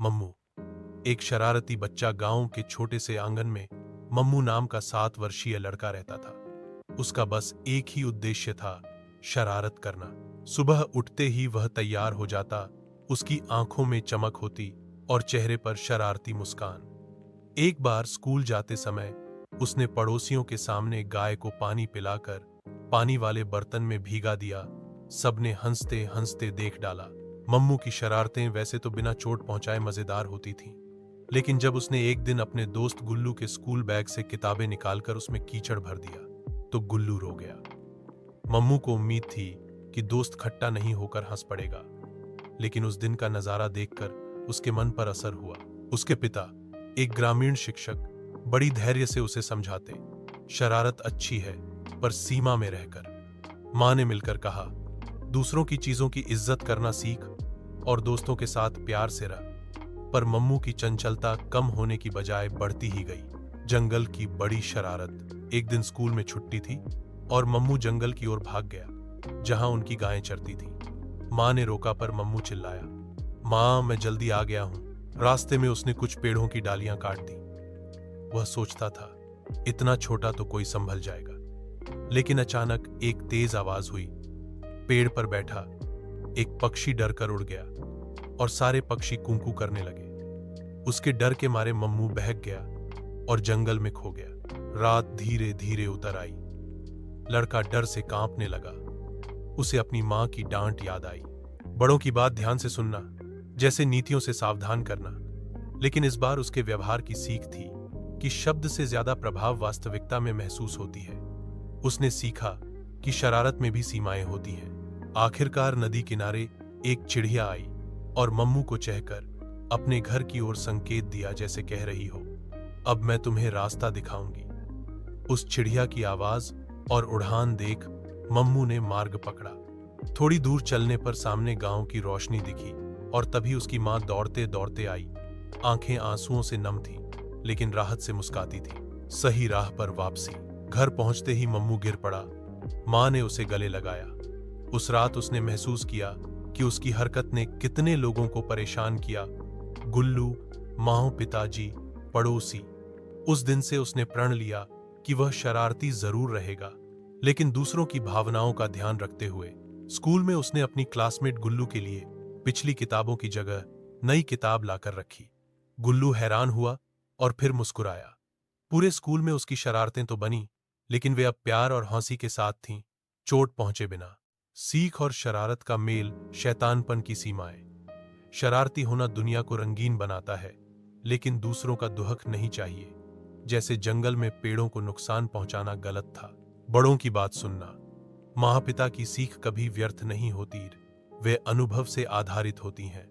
मम्मू। एक शरारती बच्चा गांव के छोटे से आंगन में मम्मू नाम का 7 वर्षीय लड़का रहता था। उसका बस एक ही उद्देश्य था, शरारत करना। सुबह उठते ही वह तैयार हो जाता, उसकी आंखों में चमक होती और चेहरे पर शरारती मुस्कान। एक बार स्कूल जाते समय उसने पड़ोसियों के सामने गाय को पानी पिलाकर पानी वाले बर्तन में भीगा दिया। सबने हंसते हंसते देख डाला। मम्मू की शरारतें वैसे तो बिना चोट पहुंचाए मजेदार होती थीं, लेकिन जब उसने एक दिन अपने दोस्त गुल्लू के स्कूल बैग से किताबें निकालकर उसमें कीचड़ भर दिया तो गुल्लू रो गया। मम्मू को उम्मीद थी कि दोस्त खट्टा नहीं होकर हंस पड़ेगा, लेकिन उस दिन का नजारा देखकर उसके मन पर असर हुआ। उसके पिता, एक ग्रामीण शिक्षक, बड़ी धैर्य से उसे समझाते, शरारत अच्छी है पर सीमा में रहकर। मां ने मिलकर कहा, दूसरों की चीजों की इज्जत करना सीख और दोस्तों के साथ प्यार से रह। पर मम्मू की चंचलता कम होने की बजाय बढ़ती ही गई। जंगल की बड़ी शरारत। एक दिन स्कूल में छुट्टी थी और मम्मू जंगल की ओर भाग गया, जहां उनकी गायें चरती थीं। मां ने रोका पर मम्मू चिल्लाया, मां मैं जल्दी आ गया हूं। रास्ते में उसने कुछ पेड़ों की डालियां काट दी। वह सोचता था, इतना छोटा तो कोई संभल जाएगा, लेकिन अचानक एक तेज आवाज हुई। पेड़ पर बैठा एक पक्षी डरकर उड़ गया और सारे पक्षी कूकू करने लगे। उसके डर के मारे मम्मू बहक गया और जंगल में खो गया। रात धीरे धीरे उतर आई। लड़का डर से कांपने लगा। उसे अपनी मां की डांट याद आई, बड़ों की बात ध्यान से सुनना, जैसे नीतियों से सावधान करना। लेकिन इस बार उसके व्यवहार की सीख थी कि शब्द से ज्यादा प्रभाव वास्तविकता में महसूस होती है। उसने सीखा कि शरारत में भी सीमाएं होती हैं। आखिरकार नदी किनारे एक चिड़िया आई और मम्मू को चहकर अपने घर की ओर संकेत दिया, जैसे कह रही हो, अब मैं तुम्हें रास्ता दिखाऊंगी। उस चिड़िया की आवाज और उड़ान देख मम्मू ने मार्ग पकड़ा। थोड़ी दूर चलने पर सामने गांव की रोशनी दिखी और तभी उसकी मां दौड़ते दौड़ते आई। आंखें आंसुओं से नम थीं, लेकिन राहत से मुस्काती थी। सही राह पर वापसी। घर पहुंचते ही मम्मू गिर पड़ा। मां ने उसे गले लगाया। उस रात उसने महसूस किया कि उसकी हरकत ने कितने लोगों को परेशान किया। गुल्लू, मां, पिताजी, पड़ोसी। उस दिन से उसने प्रण लिया कि वह शरारती जरूर रहेगा, लेकिन दूसरों की भावनाओं का ध्यान रखते हुए। स्कूल में उसने अपनी क्लासमेट गुल्लू के लिए पिछली किताबों की जगह नई किताब लाकर रखी। गुल्लू हैरान हुआ और फिर मुस्कुराया। पूरे स्कूल में उसकी शरारतें तो बनी, लेकिन वे अब प्यार और हंसी के साथ थीं, चोट पहुंचे बिना। सीख और शरारत का मेल, शैतानपन की सीमाएं। शरारती होना दुनिया को रंगीन बनाता है, लेकिन दूसरों का दुहक नहीं चाहिए। जैसे जंगल में पेड़ों को नुकसान पहुंचाना गलत था। बड़ों की बात सुनना। माँ पिता की सीख कभी व्यर्थ नहीं होती, वे अनुभव से आधारित होती हैं।